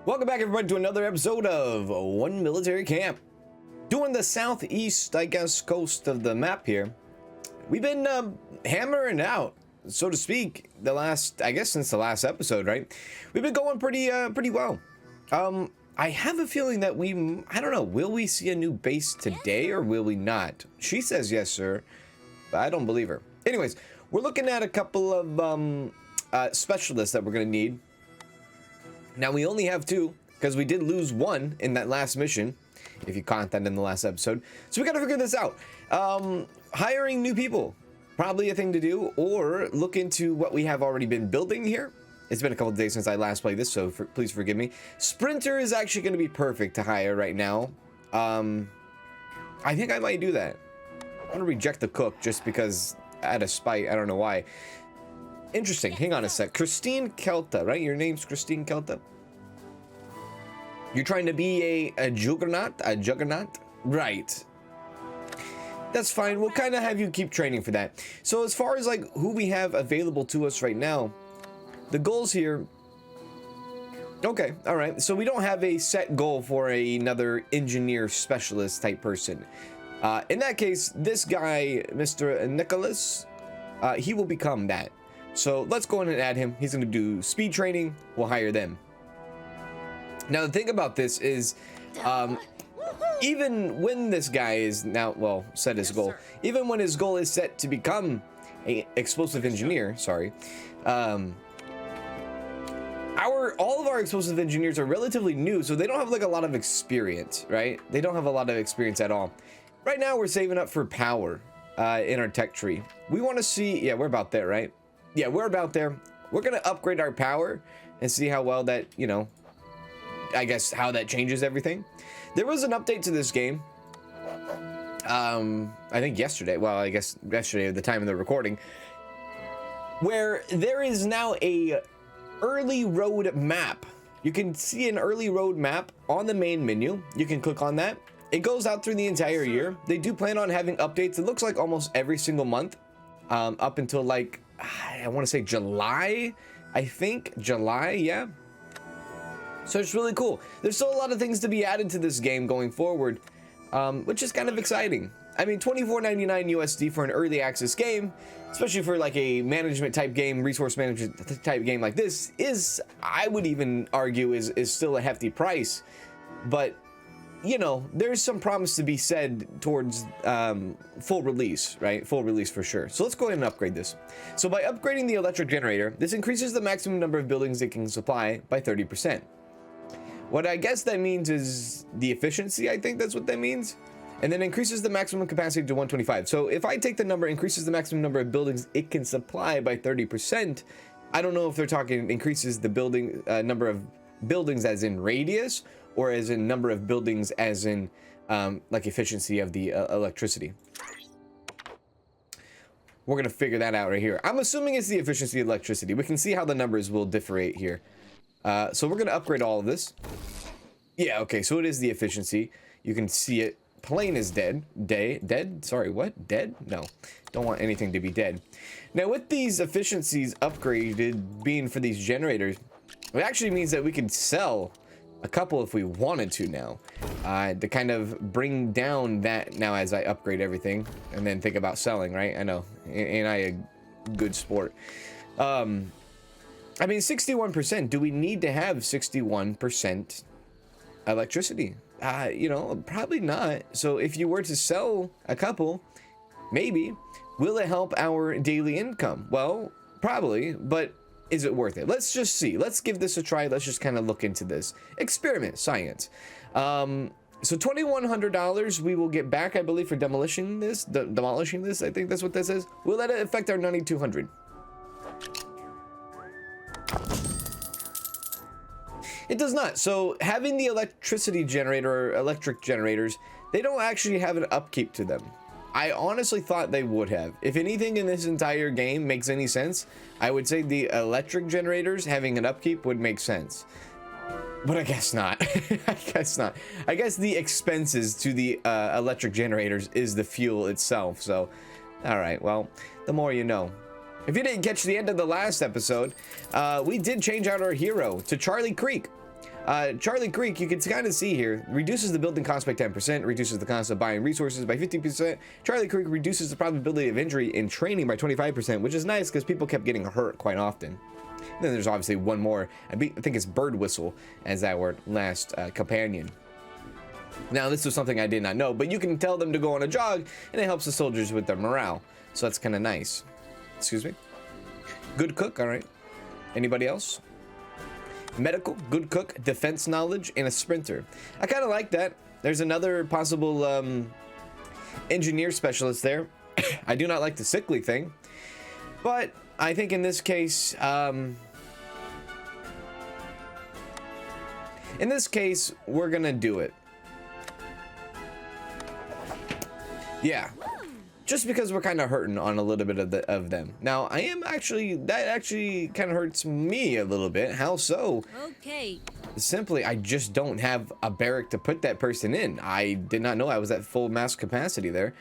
Welcome back, everybody, to another episode of One Military Camp. Doing the southeast, I guess, coast of the map here. We've been hammering out, so to speak, since the last episode, right? We've been going pretty well. I have a feeling that I don't know, will we see a new base today or will we not? She says yes, sir, but I don't believe her. Anyways, we're looking at a couple of specialists that we're gonna need. Now, we only have two, because we did lose one in that last mission, if you caught that in the last episode. So we gotta figure this out. Hiring new people, probably a thing to do, or look into what we have already been building here. It's been a couple of days since I last played this, so please forgive me. Sprinter is actually gonna be perfect to hire right now. I think I might do that. I'm gonna reject the cook just because, out of spite, I don't know why. Interesting. Hang on a sec. Christine Kelta, right? Your name's Christine Kelta. You're trying to be a juggernaut? A juggernaut? Right. That's fine. We'll kind of have you keep training for that. So as far as like who we have available to us right now, the goals here. Okay. All right. So we don't have a set goal for another engineer specialist type person. In that case, this guy, Mr. Nicholas, he will become that. So let's go in and add him. He's going to do speed training. We'll hire them. Now, the thing about this is, even when this guy is now, well, set his goal, even when his goal is set to become a explosive engineer, all of our explosive engineers are relatively new, so they don't have like a lot of experience, right? They don't have a lot of experience at all. Right now, we're saving up for power in our tech tree. We want to see, yeah, we're about there, right? Yeah, we're about there. We're going to upgrade our power and see how well that, you know, I guess how that changes everything. There was an update to this game. I think yesterday. Well, I guess yesterday at the time of the recording. Where there is now a early road map. You can see an early road map on the main menu. You can click on that. It goes out through the entire year. They do plan on having updates. It looks like almost every single month. Up until like, I want to say July, I think July, yeah. So it's really cool. There's still a lot of things to be added to this game going forward, which is kind of exciting. I mean, $24.99 USD for an early access game, especially for like a management type game, resource management type game like this, is, I would even argue, is still a hefty price. But you know, there's some promise to be said towards full release, right? Full release for sure. So let's go ahead and upgrade this. So by upgrading the electric generator, this increases the maximum number of buildings it can supply by 30%. What I guess that means is the efficiency. I think that's what that means. And then increases the maximum capacity to 125. So if I take the number, increases the maximum number of buildings it can supply by 30%, I don't know if they're talking increases the building number of buildings as in radius, or as in number of buildings as in like efficiency of the electricity. We're gonna figure that out right here. I'm assuming it's the efficiency of electricity. We can see how the numbers will differentiate here. So we're gonna upgrade all of this. Yeah, okay, so it is the efficiency. You can see it. Plane is dead. Dead? Sorry, what? Dead? No, don't want anything to be dead. Now with these efficiencies upgraded being for these generators, it actually means that we can sell a couple if we wanted to now, to kind of bring down that now as I upgrade everything and then think about selling, right? I know, ain't I a good sport? I mean, 61%, do we need to have 61% electricity? You know, probably not. So if you were to sell a couple, maybe, will it help our daily income? Well, probably, but is it worth it? Let's just see. Let's give this a try. Let's just kind of look into this. Experiment science. So $2,100 we will get back, I believe, for demolishing this. Demolishing this, I think that's what this is. Will that affect our 9,200? It does not. So having the electricity generator or electric generators, they don't actually have an upkeep to them. I honestly thought they would have. If anything in this entire game makes any sense, I would say the electric generators having an upkeep would make sense. But I guess not. I guess not. I guess the expenses to the electric generators is the fuel itself. So, all right, well, the more you know. If you didn't catch the end of the last episode, we did change out our hero to Charlie Creek. Charlie Creek, you can kind of see here, reduces the building cost by 10%, reduces the cost of buying resources by 50%. Charlie Creek reduces the probability of injury in training by 25%, which is nice because people kept getting hurt quite often. And then there's obviously one more. I think it's Bird Whistle as our last companion. Now, this was something I did not know, but you can tell them to go on a jog, and it helps the soldiers with their morale. So that's kind of nice. Excuse me. Good cook, all right. Anybody else? Medical, good cook, defense knowledge, and a sprinter. I kind of like that. There's another possible engineer specialist there. I do not like the sickly thing, but I think in this case, we're gonna do it. Yeah, just because we're kind of hurting on a little bit of them. Now, that actually kind of hurts me a little bit. How so? Okay. Simply, I just don't have a barrack to put that person in. I did not know I was at full mass capacity there.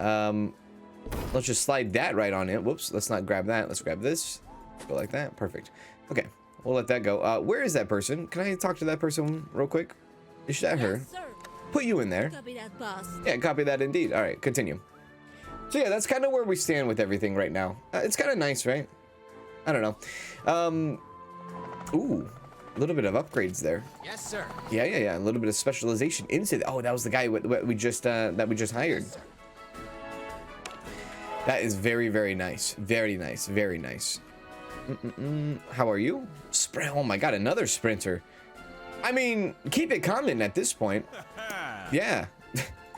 Let's just slide that right on in. Whoops, let's not grab that. Let's grab this. Go like that. Perfect. Okay, we'll let that go. Where is that person? Can I talk to that person real quick? Is that her? Yes, sir. Put you in there. Copy that, boss. Yeah, copy that indeed. All right, continue. So yeah, that's kind of where we stand with everything right now. It's kind of nice, right? I don't know. Ooh, a little bit of upgrades there. Yes, sir. Yeah. A little bit of specialization into. Oh, that was the guy we just hired. Yes, sir. That is very, very nice. Very nice. Very nice. How are you? Oh my God, another sprinter. I mean, keep it common at this point. Yeah.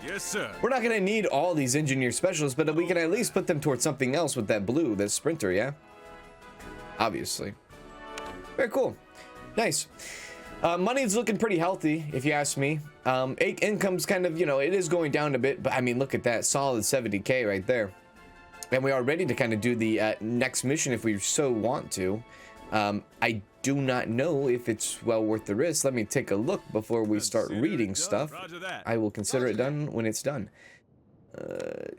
Yes, sir. We're not gonna need all these engineer specialists, but we can at least put them towards something else with that blue, that sprinter, yeah? Obviously. Very cool. Nice. Money's looking pretty healthy, if you ask me. Income's kind of, it is going down a bit, but I mean, look at that. Solid 70K right there. And we are ready to kind of do the next mission if we so want to. I do not know if it's well worth the risk. Let me take a look before we start reading stuff. I will consider it done when it's done.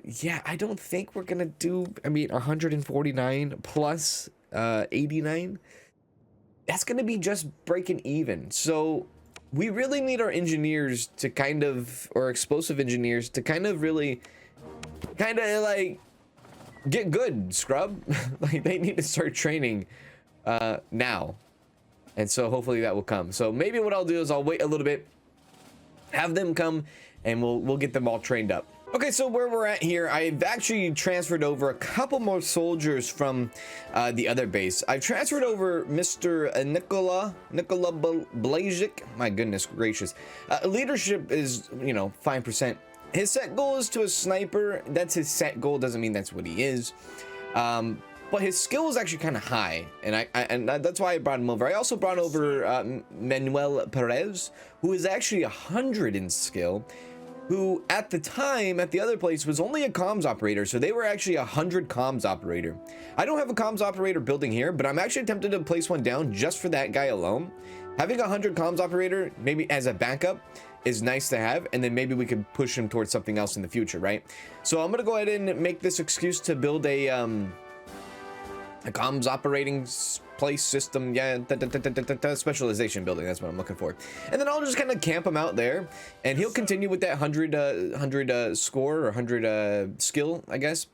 Yeah, I don't think we're gonna do, 149 plus 89. That's gonna be just breaking even. So we really need our engineers to or explosive engineers to really like get good, scrub. Like they need to start training now. And so hopefully that will come. So maybe what I'll do is I'll wait a little bit, have them come, and we'll get them all trained up. Okay, so where we're at here, I've actually transferred over a couple more soldiers from the other base. I've transferred over Mr. Nikola Blazik. My goodness gracious. Leadership is, 5%. His set goal is to a sniper. That's his set goal. Doesn't mean that's what he is. But his skill is actually kind of high, and that's why I brought him over. I also brought over Manuel Perez, who is actually 100 in skill, who at the time at the other place was only a comms operator, so they were actually 100 comms operator. I don't have a comms operator building here, but I'm actually tempted to place one down just for that guy alone. Having 100 comms operator, maybe as a backup, is nice to have, and then maybe we could push him towards something else in the future, right? So I'm gonna go ahead and make this excuse to build a comms operating place system, yeah, specialization building, that's what I'm looking for. And then I'll just kind of camp him out there, and he'll continue with that 100 score or 100 skill, I guess.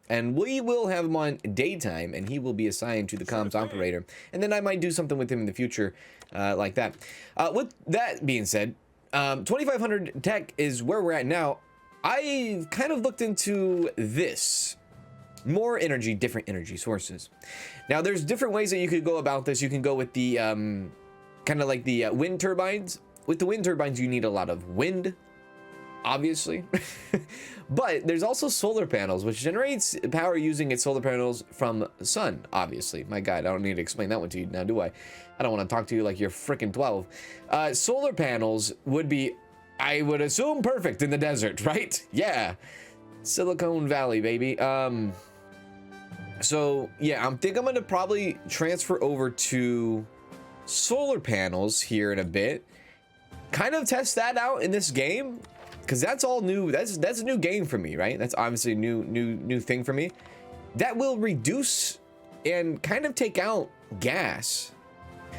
And we will have him on daytime, and he will be assigned to the comms operator. And then I might do something with him in the future, like that. With that being said, 2500 tech is where we're at now. I kind of looked into this. More energy, different energy sources. Now, there's different ways that you could go about this. You can go with the kind of like the wind turbines. With the wind turbines, you need a lot of wind, obviously. But there's also solar panels, which generates power using its solar panels from sun, obviously. My God, I don't need to explain that one to you now, do I? I don't want to talk to you like you're freaking 12. Solar panels would be, I would assume, perfect in the desert, right? Yeah. Silicon Valley, baby. So yeah, I think I'm gonna probably transfer over to solar panels here in a bit. Kind of test that out in this game, because that's all new. That's a new game for me, right? That's obviously a new thing for me. That will reduce and kind of take out gas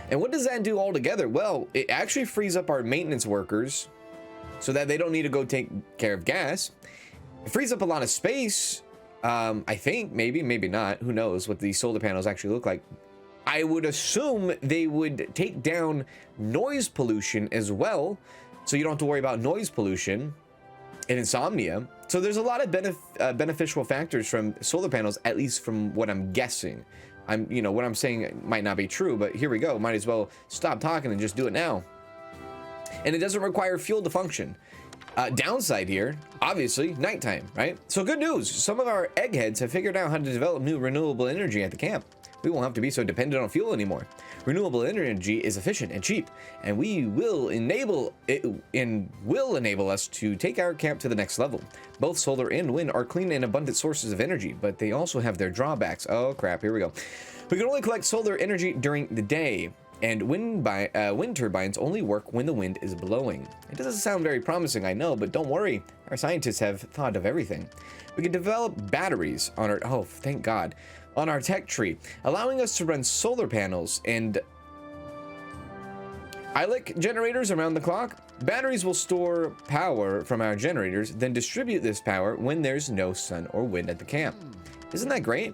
And what does that do altogether? Well, it actually frees up our maintenance workers so that they don't need to go take care of gas. It frees up a lot of space. I think maybe not. Who knows what these solar panels actually look like? I would assume they would take down noise pollution as well, so you don't have to worry about noise pollution and insomnia. So there's a lot of beneficial factors from solar panels, at least from what I'm guessing. What I'm saying might not be true, but here we go. Might as well stop talking and just do it now. And it doesn't require fuel to function. Downside here, obviously, nighttime, right? So good news. Some of our eggheads have figured out how to develop new renewable energy at the camp. We won't have to be so dependent on fuel anymore. Renewable energy is efficient and cheap, and will enable us to take our camp to the next level. Both solar and wind are clean and abundant sources of energy, but they also have their drawbacks. Oh crap, here we go. We can only collect solar energy during the day, and wind turbines only work when the wind is blowing. It doesn't sound very promising, I know, but don't worry. Our scientists have thought of everything. We can develop batteries on our, oh, thank God, on our tech tree, allowing us to run solar panels and ILEC generators around the clock. Batteries will store power from our generators, then distribute this power when there's no sun or wind at the camp. Isn't that great?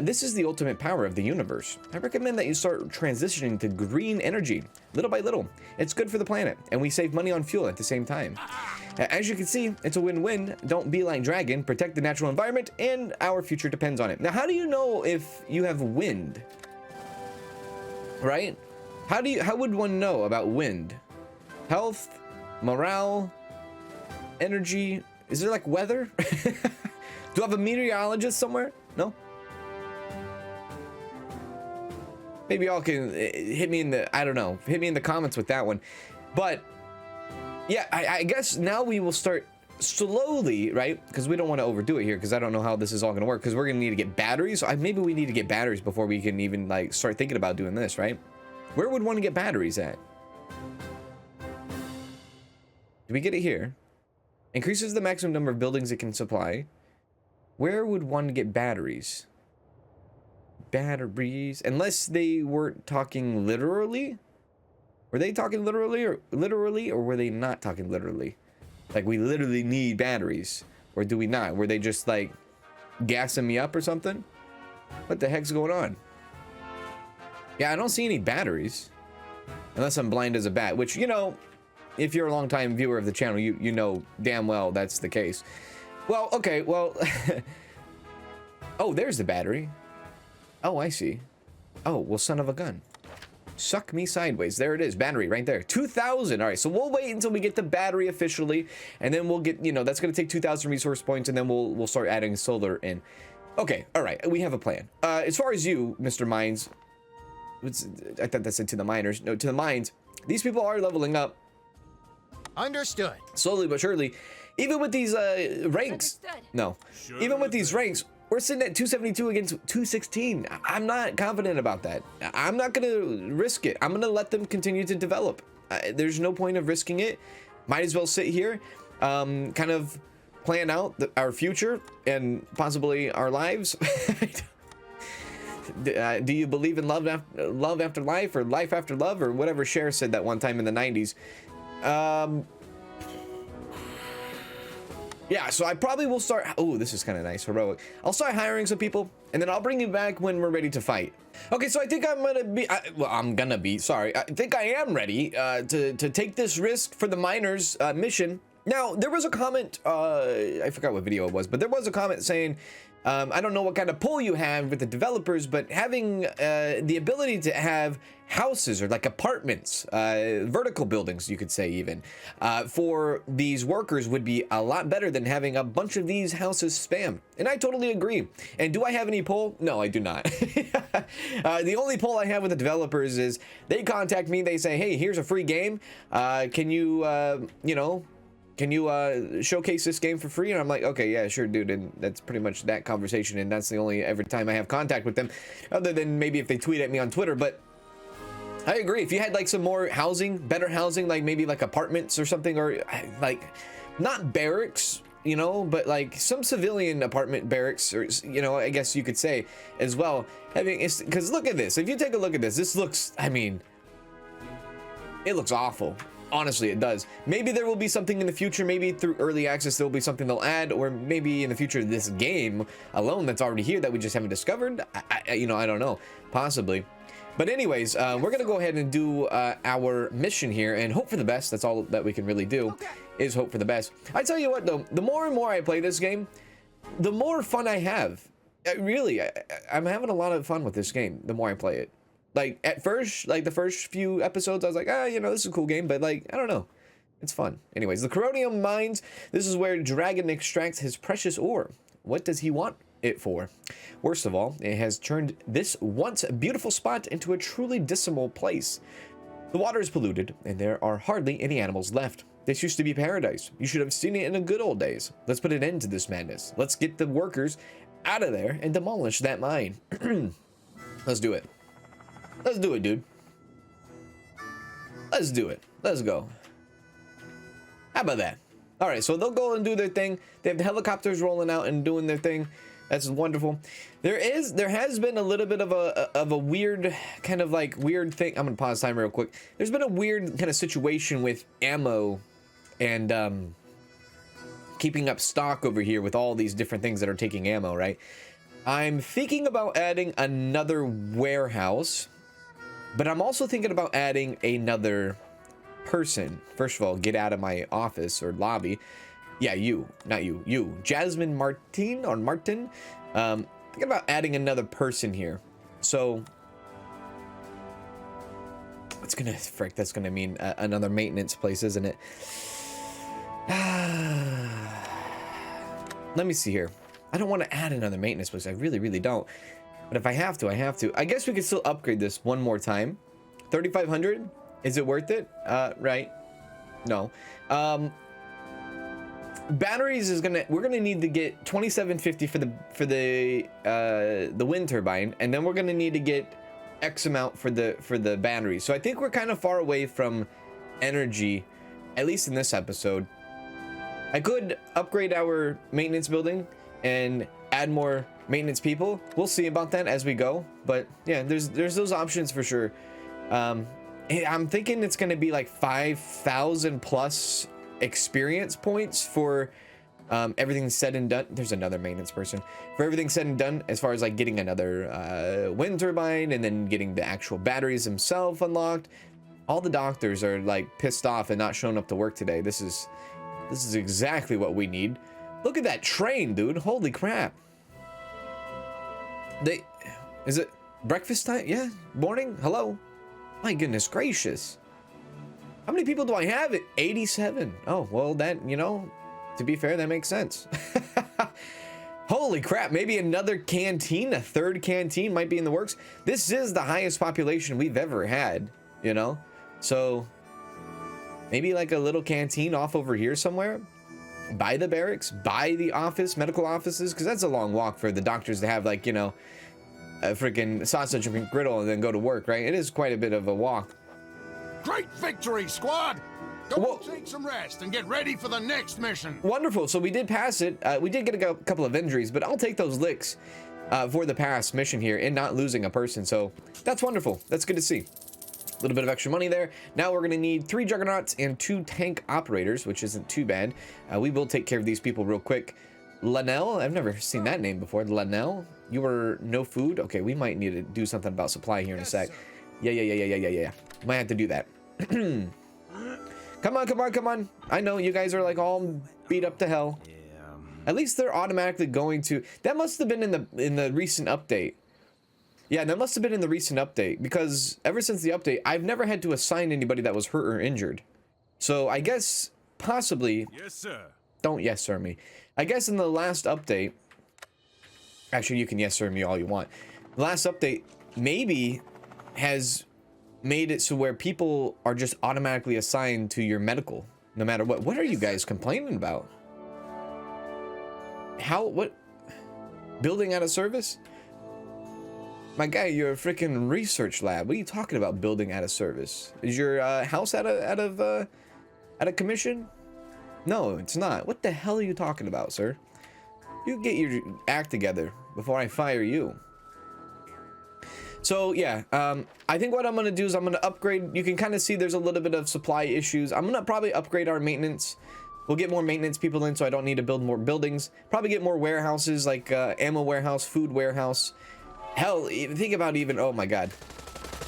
This is the ultimate power of the universe. I recommend that you start transitioning to green energy, little by little. It's good for the planet, and we save money on fuel at the same time. As you can see, it's a win-win. Don't be like Dragon, protect the natural environment, and our future depends on it. Now, how do you know if you have wind? Right? How would one know about wind? Health, morale, energy. Is there like weather? Do I have a meteorologist somewhere? No? Maybe y'all can hit me in the, I don't know, hit me in the comments with that one. But yeah, I guess now we will start slowly, right? Because we don't want to overdo it here, because I don't know how this is all going to work, because we're going to need to get batteries. So maybe we need to get batteries before we can even like start thinking about doing this, right? Where would one get batteries at? Do we get it here? Increases the maximum number of buildings it can supply. Where would one get batteries? Batteries, unless they weren't talking literally. Were they talking literally, or were they not talking literally? Like, we literally need batteries, or do we not? Were they just like gassing me up or something? What the heck's going on? Yeah, I don't see any batteries, unless I'm blind as a bat, which, you know, if you're a long-time viewer of the channel, you know damn well that's the case. Well, okay, well, oh, there's the battery. Oh, I see. Oh, well, son of a gun. Suck me sideways. There it is. Battery right there. 2,000. All right, so we'll wait until we get the battery officially, and then we'll get, you know, that's going to take 2,000 resource points, and then we'll start adding solar in. Okay, all right. We have a plan. As far as you, Mr. Mines, I thought that said to the miners. No, to the mines. These people are leveling up. Understood. Slowly but surely. Even with these ranks. Understood. No. Even with these ranks, we're sitting at 272 against 216. I'm not confident about that. I'm not going to risk it. I'm going to let them continue to develop. There's no point of risking it. Might as well sit here, kind of plan out our future and possibly our lives. Do you believe in love after life, or life after love, or whatever Cher said that one time in the 90s? Yeah, so I probably will start. Oh, this is kind of nice, heroic. I'll start hiring some people, and then I'll bring you back when we're ready to fight. Okay, so I think I'm gonna be. Sorry, I think I am ready to take this risk for the miners mission. Now, there was a comment. I forgot what video it was, but there was a comment saying, I don't know what kind of pull you have with the developers, but having the ability to have houses or like apartments, vertical buildings, you could say even, for these workers would be a lot better than having a bunch of these houses spammed. And I totally agree. And do I have any pull? No, I do not. The only pull I have with the developers is they contact me, they say, hey, here's a free game. Can you, you know, can you showcase this game for free? And I'm like, okay, yeah, sure, dude. And that's pretty much that conversation. And that's the only every time I have contact with them, other than maybe if they tweet at me on Twitter. But I agree. If you had like some more housing, better housing, like maybe like apartments or something, or like not barracks, you know, but like some civilian apartment barracks, or you know, I guess you could say as well, having, because look at this. If you take a look at this, this looks, I mean, it looks awful. Honestly, it does. Maybe there will be something in the future. Maybe through early access there will be something they'll add, or maybe in the future this game alone that's already here that we just haven't discovered. You know, I don't know. Possibly. But anyways, we're gonna go ahead and do our mission here and hope for the best. That's all that we can really do, is hope for the best. I tell you what though, the more and more I play this game, the more fun I have. Really, I'm having a lot of fun with this game the more I play it. Like at first, like the first few episodes, I was like, you know, this is a cool game, but like, I don't know. It's fun. Anyways, the chronium mines. This is where Dragon extracts his precious ore. What does he want it for? Worst of all, it has turned this once beautiful spot into a truly dismal place. The water is polluted, and there are hardly any animals left. This used to be paradise. You should have seen it in the good old days. Let's put an end to this madness. Let's get the workers out of there and demolish that mine. Let's do it. Let's do it, dude. Let's do it. Let's go. How about that? All right, so they'll go and do their thing. They have the helicopters rolling out and doing their thing. That's wonderful. There has been a little bit of a weird kind of like weird thing. I'm gonna pause time real quick. There's been a weird kind of situation with ammo and keeping up stock over here with all these different things that are taking ammo, right? I'm thinking about adding another warehouse. But I'm also thinking about adding another person. First of all, get out of my office or lobby. Yeah, you, not you. You, Jasmine Martin or Martin. Thinking about adding another person here. So it's gonna frick. That's gonna mean another maintenance place, isn't it? Let me see here. I don't want to add another maintenance place. I really, really don't. But if I have to, I have to. I guess we could still upgrade this one more time. 3,500? Is it worth it? Right. No. Batteries is we're gonna need to get 2,750 for the wind turbine, and then we're gonna need to get X amount for the batteries. So I think we're kind of far away from energy, at least in this episode. I could upgrade our maintenance building and add more maintenance people. We'll see about that as we go, but yeah, there's those options for sure. I'm thinking it's going to be like 5,000 plus experience points for everything said and done. There's another maintenance person for everything said and done, as far as like getting another wind turbine and then getting the actual batteries themselves unlocked. All the doctors are like pissed off and not showing up to work today. This is exactly what we need. Look at that train, dude. Holy crap. Is it breakfast time? Yeah, morning. Hello. My goodness gracious. How many people do I have? 87. Oh, well, that, you know, to be fair, that makes sense. Holy crap. Maybe another canteen, a third canteen might be in the works. This is the highest population we've ever had, you know? So maybe like a little canteen off over here somewhere. By the barracks, by the office, medical offices, because that's a long walk for the doctors to have, like, you know, a freaking sausage and griddle and then go to work, right? It is quite a bit of a walk. Great victory, squad! Go take some rest and get ready for the next mission. Wonderful. So we did pass it. We did get a couple of injuries, but I'll take those licks for the pass mission here and not losing a person. So that's wonderful. That's good to see. A little bit of extra money there. Now we're going to need 3 juggernauts and 2 tank operators, which isn't too bad. We will take care of these people real quick. Lanelle, I've never seen that name before. Lanelle, you are no food. Okay, we might need to do something about supply here in a sec. Sir. Yeah. Might have to do that. Come on. I know you guys are like all beat up to hell. Yeah. At least they're automatically going to. That must have been in the recent update. Yeah, that must have been in the recent update, because ever since the update, I've never had to assign anybody that was hurt or injured. So I guess possibly. Yes, sir. Don't yes sir me. I guess in the last update. Actually, you can yes sir me all you want. The last update maybe has made it so where people are just automatically assigned to your medical, no matter what. What are you guys complaining about? What? Building out of service? My guy, you're a freaking research lab. What are you talking about, building out of service? Is your house out of commission? No, it's not. What the hell are you talking about, sir? You get your act together before I fire you. So yeah, I think what I'm gonna do is I'm gonna upgrade. You can kind of see there's a little bit of supply issues. I'm gonna probably upgrade our maintenance. We'll get more maintenance people in, so I don't need to build more buildings. Probably get more warehouses, like ammo warehouse, food warehouse. Hell, think about even, oh my god.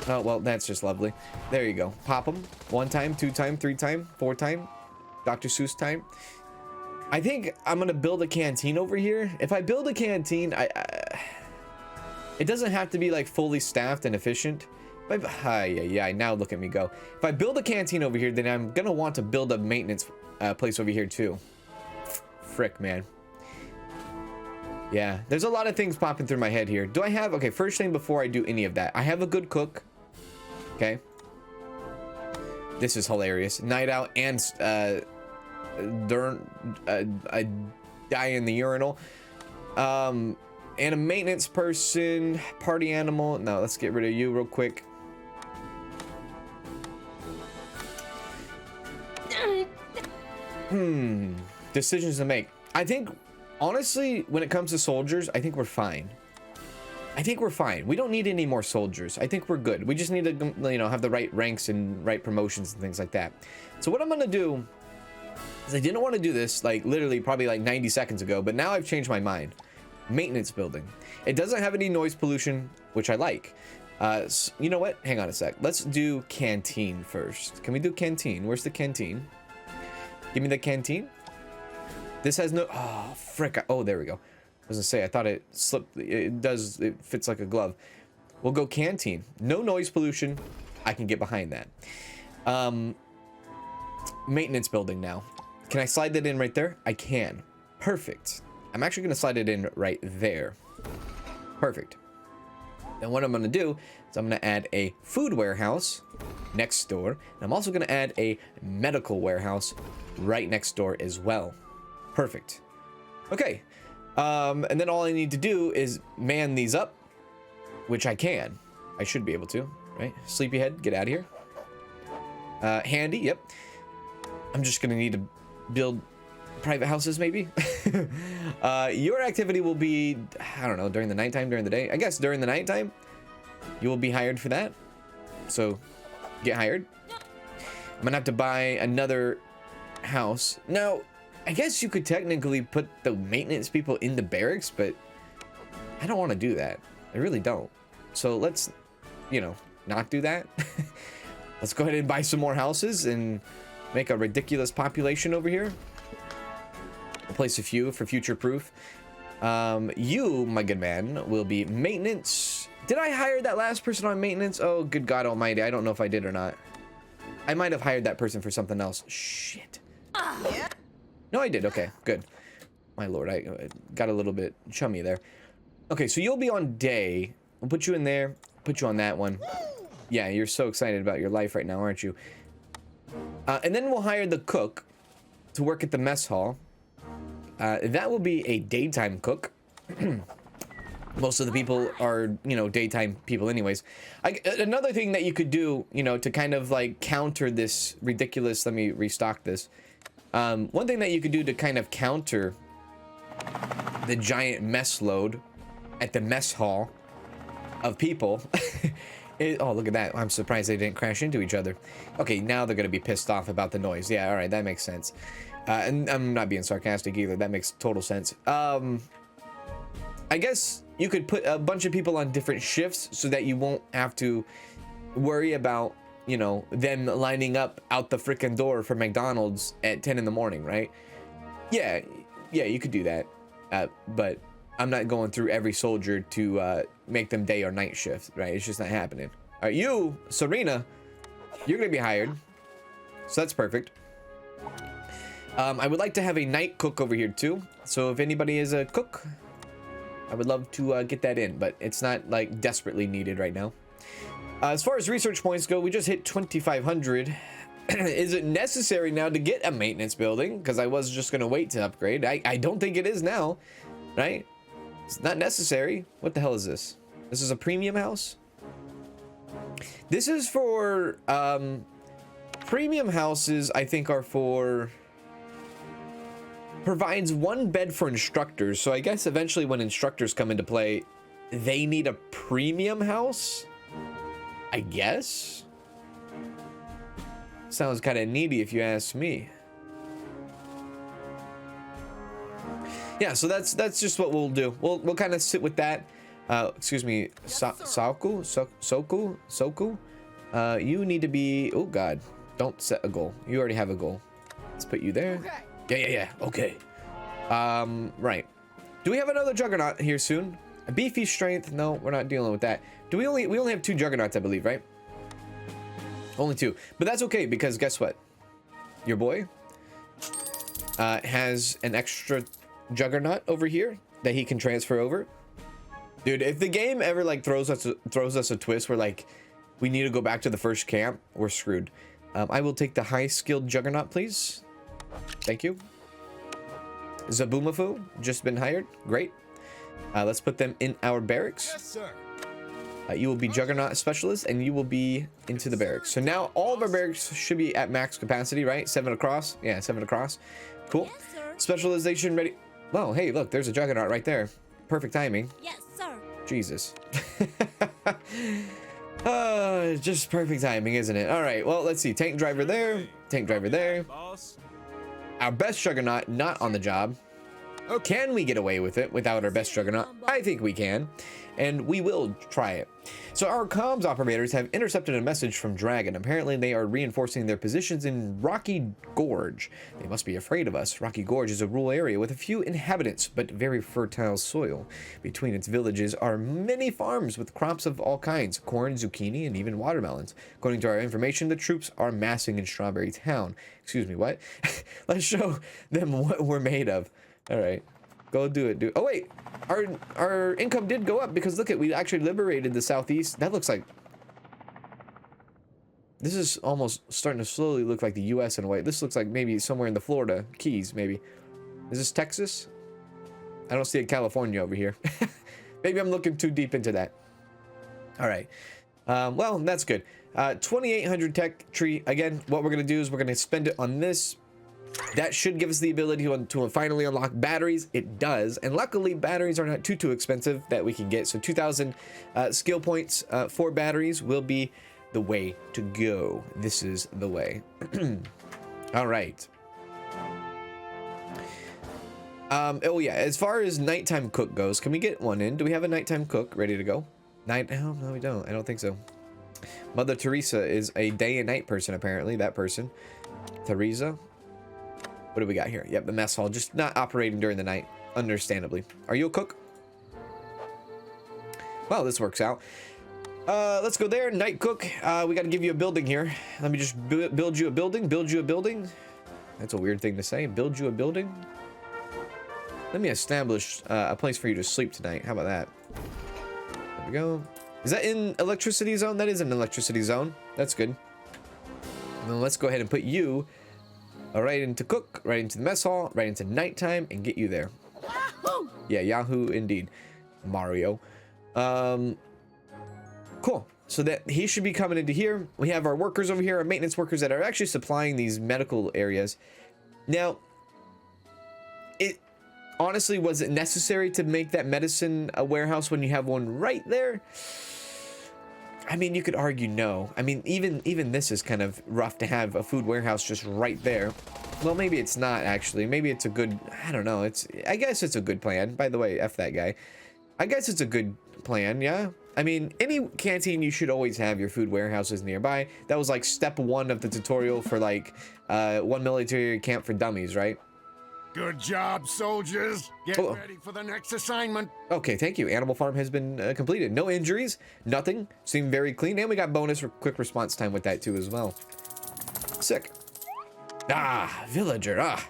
Oh, well, that's just lovely. There you go. Pop them. 1 time, 2 time, 3 time, 4 time. Dr. Seuss time. I think I'm gonna build a canteen over here. If I build a canteen, it doesn't have to be like fully staffed and efficient. Yeah, now look at me go. If I build a canteen over here, then I'm gonna want to build a maintenance place over here too. Frick, man. Yeah, there's a lot of things popping through my head here. Do I have, okay, first thing before I do any of that, I have a good cook. Okay. This is hilarious. Night out and I die in the urinal. And a maintenance person, party animal. No, let's get rid of you real quick. Decisions to make. I think, honestly, when it comes to soldiers, I think we're fine. I think we're fine. We don't need any more soldiers. I think we're good. We just need to, you know, have the right ranks and right promotions and things like that. So what I'm gonna do is I didn't want to do this, like, literally probably like 90 seconds ago, but now I've changed my mind. Maintenance building. It doesn't have any noise pollution, which I like. So, you know what? Hang on a sec. Let's do canteen first. Can we do canteen? Where's the canteen? Give me the canteen. This has no... Oh, frick. Oh, there we go. I was gonna say, I thought it slipped. It does. It fits like a glove. We'll go canteen. No noise pollution. I can get behind that. Maintenance building now. Can I slide that in right there? I can. Perfect. I'm actually gonna slide it in right there. Perfect. Then what I'm gonna do is I'm gonna add a food warehouse next door. And I'm also gonna add a medical warehouse right next door as well. Perfect. Okay. And then all I need to do is man these up, which I can. I should be able to, right? Sleepyhead, get out of here. Handy, yep. I'm just gonna need to build private houses, maybe. Your activity will be, I don't know, during the nighttime, during the day. I guess during the nighttime, you will be hired for that. So, get hired. I'm gonna have to buy another house. Now, I guess you could technically put the maintenance people in the barracks, but I don't want to do that. I really don't. So let's, you know, not do that. Let's go ahead and buy some more houses and make a ridiculous population over here. I'll place a few for future proof. You, my good man, will be maintenance. Did I hire that last person on maintenance? Oh, good God almighty. I don't know if I did or not. I might have hired that person for something else. Shit. Yeah. No, I did. Okay, good. My lord, I got a little bit chummy there. Okay, so you'll be on day. I'll put you in there. Put you on that one. Yeah, you're so excited about your life right now, aren't you? And then we'll hire the cook to work at the mess hall. That will be a daytime cook. Most of the people are, you know, daytime people anyways. Another thing that you could do, you know, to kind of like counter this ridiculous, let me restock this. One thing that you could do to kind of counter the giant mess load at the mess hall of people oh, look at that. I'm surprised they didn't crash into each other. Okay, now they're going to be pissed off about the noise. Yeah, all right, that makes sense. And I'm not being sarcastic either. That makes total sense. I guess you could put a bunch of people on different shifts so that you won't have to worry about, you know, them lining up out the freaking door for McDonald's at 10 in the morning, right? Yeah, you could do that. But I'm not going through every soldier to make them day or night shift, right? It's just not happening. All right, you, Serena, you're gonna be hired. So that's perfect. I would like to have a night cook over here too. So if anybody is a cook, I would love to get that in, but it's not like desperately needed right now. As far as research points go, we just hit 2,500. Is it necessary now to get a maintenance building? Because I was just going to wait to upgrade. I don't think it is now, right? It's not necessary. What the hell is this? This is a premium house? This is for... premium houses, I think, are for... provides 1 bed for instructors. So I guess eventually when instructors come into play, they need a premium house, I guess. Sounds kind of needy if you ask me. Yeah, so that's just what we'll do. We'll kind of sit with that. Excuse me, Soku. You need to be. Oh God, don't set a goal. You already have a goal. Let's put you there. Yeah. Okay. Right. Do we have another juggernaut here soon? A beefy strength? No, we're not dealing with that. Do we only have 2 juggernauts, I believe, right? Only 2, but that's okay because guess what? Your boy has an extra juggernaut over here that he can transfer over. Dude, if the game ever like throws us a twist where like we need to go back to the first camp, we're screwed. I will take the high skilled juggernaut, please. Thank you. Zabumafu just been hired. Great. Let's put them in our barracks. Yes, sir. You will be juggernaut specialist and you will be into the barracks. So now all of our barracks should be at max capacity, right? 7 across. Yeah, 7 across. Cool. Yes, Specialization ready. Oh, hey, look, there's a juggernaut right there. Perfect timing. yes, sir. Jesus. Just perfect timing, isn't it? All right, well, let's see. Tank driver there. Tank driver there. Our best juggernaut not on the job. Oh, can we get away with it without our best juggernaut? I think we can, and we will try it. So our comms operators have intercepted a message from Dragon. Apparently they are reinforcing their positions in Rocky Gorge. They must be afraid of us. Rocky Gorge is a rural area with a few inhabitants, but very fertile soil. Between its villages are many farms with crops of all kinds, corn, zucchini, and even watermelons. According to our information, the troops are massing in Strawberry Town. Excuse me, what? Let's show them what we're made of. All right, go do it, dude. Oh wait, our income did go up because look at, we actually liberated the southeast. That looks like, this is almost starting to slowly look like the U.S. in a way. This looks like maybe somewhere in the Florida Keys, maybe. Is this Texas? I don't see a California over here. Maybe I'm looking too deep into that. All right, well, that's good. 2,800 tech tree. Again, what we're gonna do is we're gonna spend it on this. That should give us the ability to finally unlock batteries. It does, and luckily batteries are not too expensive that we can get. So 2,000 skill points for batteries will be the way to go. This is the way. All right. Oh yeah, as far as nighttime cook goes, can we get one in? Do we have a nighttime cook ready to go? No, we don't. I don't think so. Mother Teresa is a day and night person, apparently. That person, Teresa. What do we got here? Yep, the mess hall, just not operating during the night, understandably. Are you a cook? Well, this works out. Let's go there, night cook. We got to give you a building here. Let me just build you a building. Build you a building. That's a weird thing to say. Build you a building. Let me establish a place for you to sleep tonight. How about that? There we go. Is that in electricity zone? That is an electricity zone. That's good. Then let's go ahead and put you right into cook, right into the mess hall, right into nighttime, and get you there. Yahoo! Yeah, Yahoo indeed, Mario. Cool. So that he should be coming into here. We have our workers over here, our maintenance workers that are actually supplying these medical areas. Now, honestly, was it necessary to make that medicine a warehouse when you have one right there? I mean, you could argue no. I mean, even this is kind of rough to have a food warehouse just right there. Well, maybe it's not actually. Maybe it's a good, I don't know. I guess it's a good plan. By the way, F that guy. I guess it's a good plan, yeah. I mean, any canteen, you should always have your food warehouses nearby. That was like step 1 of the tutorial for like one military camp for dummies, right? Good job, soldiers. Get ready for the next assignment. Okay, thank you. Animal farm has been completed. No injuries, nothing. Seemed very clean. And we got bonus for quick response time with that too as well. Sick. Ah, villager. Ah,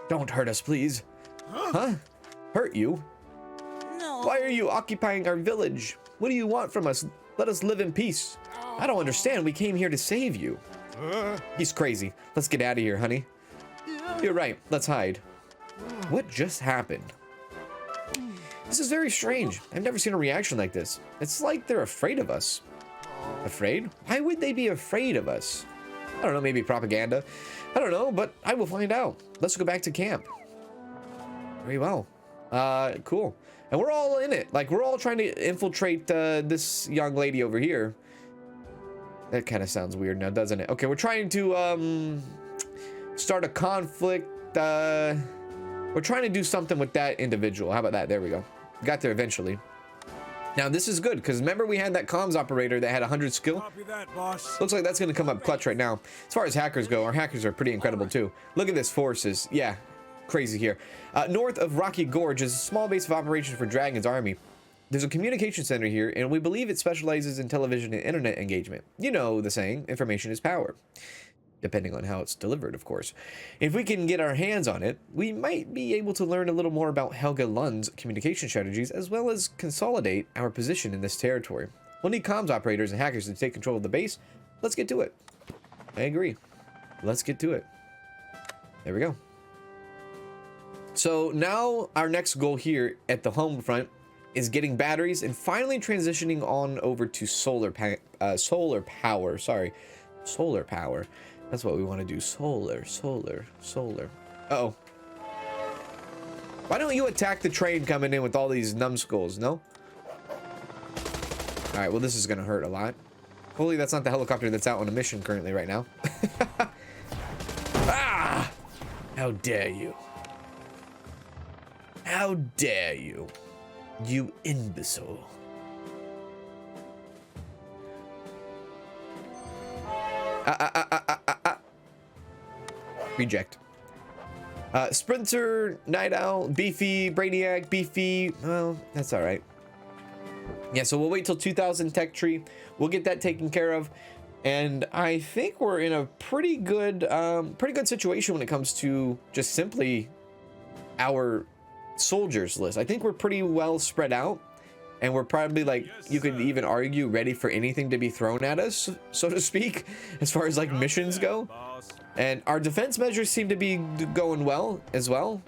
don't hurt us, please. Huh? Hurt you? No. Why are you occupying our village? What do you want from us? Let us live in peace. I don't understand. We came here to save you. He's crazy. Let's get out of here, honey. You're right. Let's hide. What just happened? This is very strange. I've never seen a reaction like this. It's like they're afraid of us. Afraid? Why would they be afraid of us? I don't know, maybe propaganda. I don't know, but I will find out. Let's go back to camp. Very well. Cool. And we're all in it. Like, we're all trying to infiltrate this young lady over here. That kind of sounds weird now, doesn't it? Okay, we're trying to start a conflict. We're trying to do something with that individual. How about that? There we go. Got there eventually. Now this is good because remember we had that comms operator that had 100 skill. Copy that, boss. Looks like that's going to come up clutch right now. As far as hackers go, our hackers are pretty incredible too. Look at this forces. Yeah, crazy here. North of Rocky Gorge is a small base of operations for Dragon's army. There's a communication center here, and we believe it specializes in television and internet engagement. You know the saying, information is power. Depending on how it's delivered, of course. If we can get our hands on it, we might be able to learn a little more about Helga Lund's communication strategies, as well as consolidate our position in this territory. We'll need comms operators and hackers to take control of the base. Let's get to it. I agree. Let's get to it. There we go. So now our next goal here at the home front is getting batteries and finally transitioning on over to solar power. Sorry, solar power. That's what we want to do. Solar. Uh-oh. Why don't you attack the train coming in with all these numbskulls, no? All right, well, this is going to hurt a lot. Hopefully that's not the helicopter that's out on a mission currently right now. Ah! How dare you? How dare you? You imbecile. Reject. Sprinter, Night Owl, Beefy, Brainiac, Beefy. Well, that's all right. Yeah, so we'll wait till 2000 tech tree. We'll get that taken care of. And I think we're in a pretty good situation when it comes to just simply our soldiers list. I think we're pretty well spread out. And we're probably, like, you could even argue ready for anything to be thrown at us, so to speak, as far as like missions go. And our defense measures seem to be going well as well.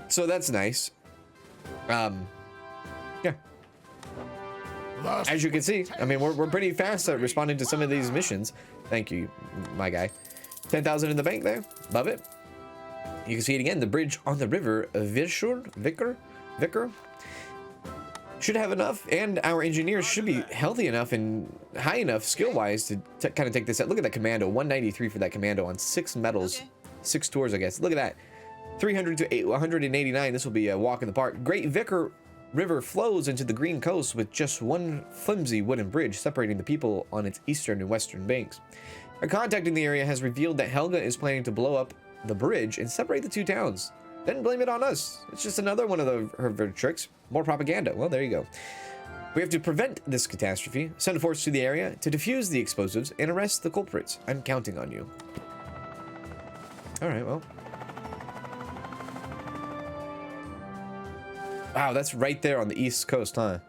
So that's nice. Yeah. As you can see, I mean, we're pretty fast at responding to some of these missions. Thank you, my guy. 10,000 in the bank there. Love it. You can see it again. The bridge on the river, Vicar should have enough, and our engineers should be healthy enough and high enough skill-wise to kind of take this out. Look at that commando, 193 for that commando on 6 medals, 6 tours, I guess. Look at that, 300 to 189. This will be a walk in the park. Great Vicar River flows into the Green Coast with just one flimsy wooden bridge separating the people on its eastern and western banks. Our contact in the area has revealed that Helga is planning to blow up the bridge and separate the two towns. Then blame it on us. It's just another one of her tricks. More propaganda. Well, there you go. We have to prevent this catastrophe, send a force to the area to defuse the explosives, and arrest the culprits. I'm counting on you. All right, well. Wow, that's right there on the east coast, huh?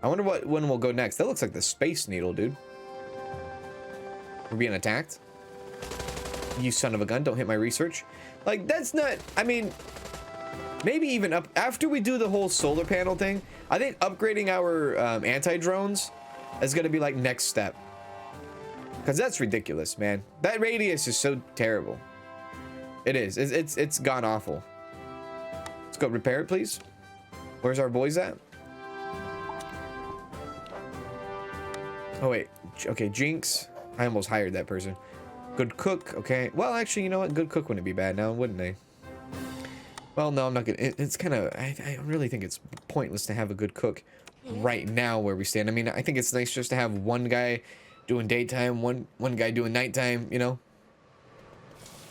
I wonder when we'll go next. That looks like the Space Needle, dude. We're being attacked. You son of a gun, don't hit my research. Like, that's not, I mean, maybe even up after we do the whole solar panel thing, I think upgrading our anti-drones is going to be like next step. Because that's ridiculous, man. That radius is so terrible. It is. It's gone awful. Let's go repair it, please. Where's our boys at? Oh, wait. Okay, Jinx. I almost hired that person. Good cook, okay. Well, actually, you know what? Good cook wouldn't be bad now, wouldn't they? Well, no, I'm not gonna. It's kind of. I really think it's pointless to have a good cook right now where we stand. I mean, I think it's nice just to have one guy doing daytime, one guy doing nighttime. You know.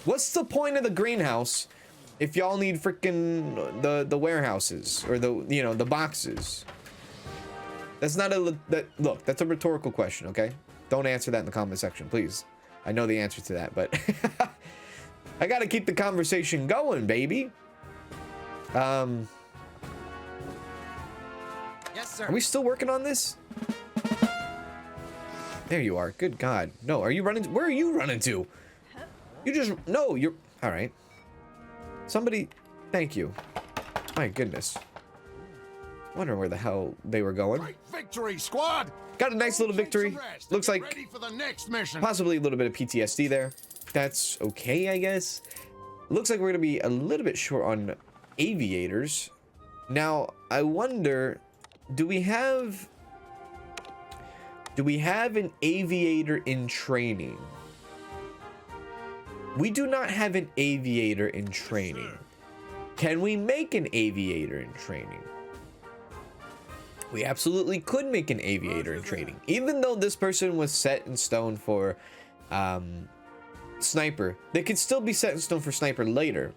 What's the point of the greenhouse if y'all need freaking the warehouses or the boxes? That's not a look. That's a rhetorical question, okay? Don't answer that in the comment section, please. I know the answer to that, but I gotta keep the conversation going, baby. Yes, sir. Are we still working on this? There you are. Good God. No, are you running? Where are you running to? You just, no, you're, all right. Somebody, thank you. My goodness. Wondering where the hell they were going. Great victory, squad! Got a nice little victory. Looks like ready for the next mission. Possibly a little bit of PTSD there. That's okay, I guess. looks like we're gonna be a little bit short on aviators. Now, I wonder, do we have an aviator in training? We do not have an aviator in training. Can we make an aviator in training? We absolutely could make an aviator in training. Even though this person was set in stone for sniper, they could still be set in stone for sniper later.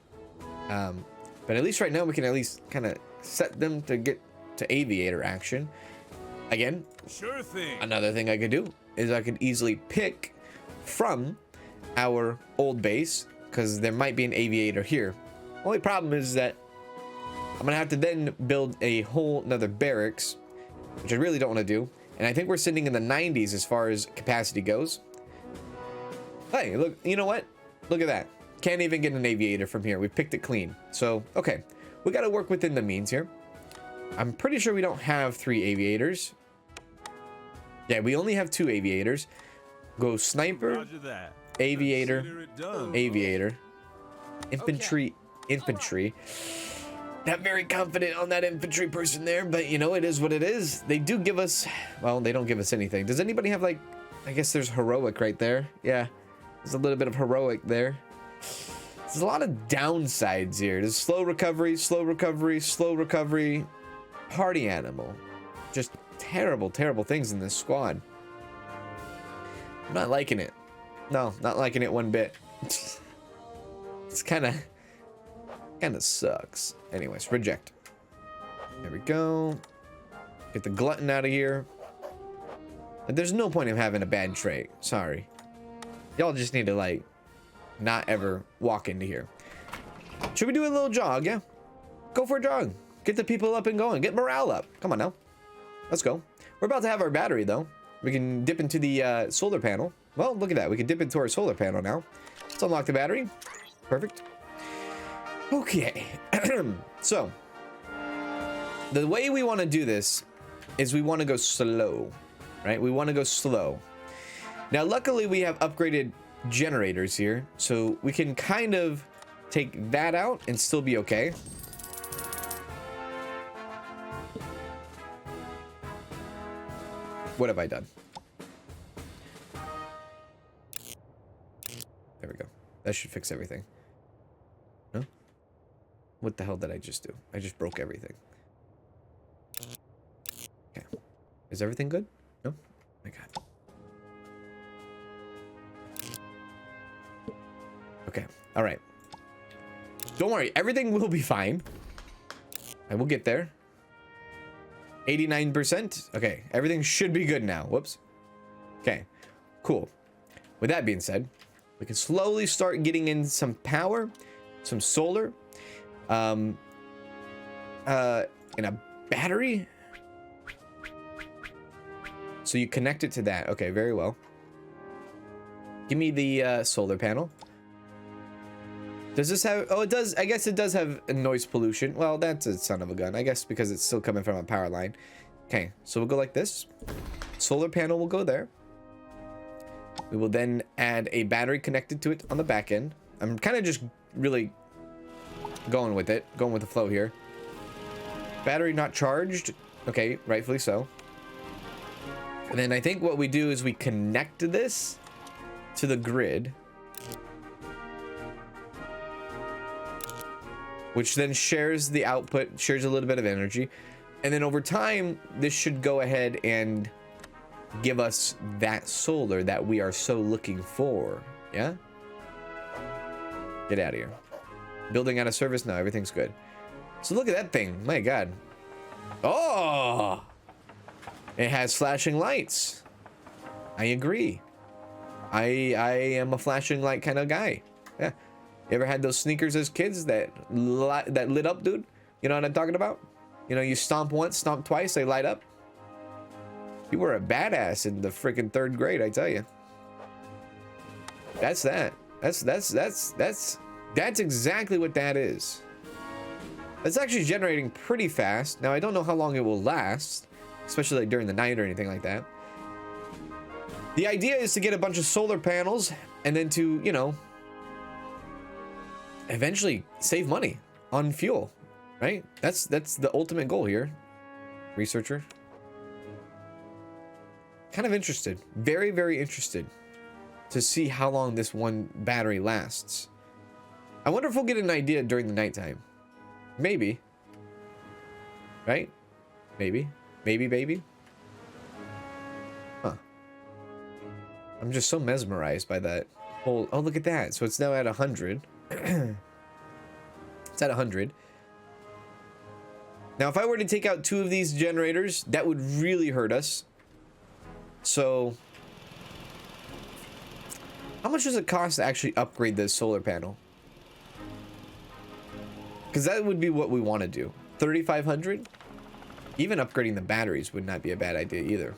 But at least right now we can at least kind of set them to get to aviator action. Again, Sure thing. another thing I could do is I could easily pick from our old base, because there might be an aviator here. Only problem is that I'm gonna have to then build a whole another barracks, which I really don't want to do. And I think we're sitting in the 90s as far as capacity goes. Hey, look, you know what? Look at that. Can't even get an aviator from here. We picked it clean. So, okay. We got to work within the means here. I'm pretty sure we don't have 3 aviators. Yeah, we only have 2 aviators. Go sniper, Roger that. aviator, Consider it done. aviator, infantry, infantry. Not very confident on that infantry person there, but you know, it is what it is. They do give us, well, they don't give us anything. Does anybody have, like, I guess there's heroic right there. Yeah, there's a little bit of heroic there. There's a lot of downsides here. There's slow recovery, slow recovery, slow recovery. Party animal. Just terrible, terrible things in this squad. I'm not liking it. No, not liking it one bit. It's kind of sucks. Anyways, reject. There we go. Get the glutton out of here. There's no point in having a bad trait. Sorry. Y'all just need to, like, not ever walk into here. Should we do a little jog? Yeah. Go for a jog. Get the people up and going. Get morale up. Come on now. Let's go. We're about to have our battery, though. We can dip into the solar panel. Well, look at that. We can dip into our solar panel now. Let's unlock the battery. Perfect. Okay. So, the way we want to do this is we want to go slow, right? We want to go slow. Now, luckily, we have upgraded generators here, so we can kind of take that out and still be okay. What have I done? There we go. That should fix everything. No? What the hell did I just do? I just broke everything. Okay. Is everything good? No? My God. Okay. All right. Don't worry. Everything will be fine. I will get there. 89%. Okay. Everything should be good now. Whoops. Okay. Cool. With that being said, we can slowly start getting in some power, some solar, in a battery. So you connect it to that. Okay, very well. Give me the solar panel. Does this have... Oh, it does. I guess it does have a noise pollution. Well, that's a son of a gun. I guess because it's still coming from a power line. Okay, so we'll go like this. Solar panel will go there. We will then add a battery connected to it on the back end. I'm kind of just really going with it. Going with the flow here. Battery not charged. Okay, rightfully so. And then I think what we do is we connect this to the grid, which then shares the output, shares a little bit of energy. And then over time, this should go ahead and give us that solar that we are so looking for. Yeah? Get out of here. Building out of service? No, everything's good. So look at that thing. My God. Oh! It has flashing lights. I agree. I am a flashing light kind of guy. Yeah. You ever had those sneakers as kids that lit up, dude? You know what I'm talking about? You know, you stomp once, stomp twice, they light up. You were a badass in the freaking 3rd grade, I tell you. That's that. That's exactly what that is. It's actually generating pretty fast. Now, I don't know how long it will last, especially like during the night or anything like that. The idea is to get a bunch of solar panels and then to, you know, eventually save money on fuel, right? That's the ultimate goal here. Researcher. Kind of interested, very, very interested to see how long this one battery lasts. I wonder if we'll get an idea during the nighttime. Maybe. Right? Maybe. Maybe, baby. Huh. I'm just so mesmerized by that whole... Oh, look at that. So it's now at 100. It's at 100. Now, if I were to take out 2 of these generators, that would really hurt us. So, how much does it cost to actually upgrade this solar panel? Because that would be what we want to do. 3,500? Even upgrading the batteries would not be a bad idea either.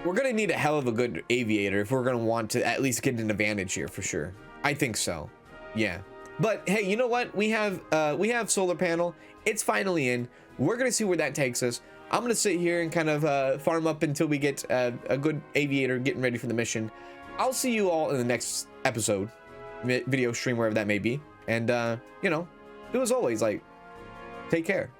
We're going to need a hell of a good aviator if we're going to want to at least get an advantage here for sure. I think so. Yeah. But hey, you know what? We have solar panel. It's finally in. We're gonna see where that takes us. I'm gonna sit here and kind of farm up until we get a good aviator getting ready for the mission. I'll see you all in the next episode, video stream, wherever that may be. And you know, do as always, like, take care.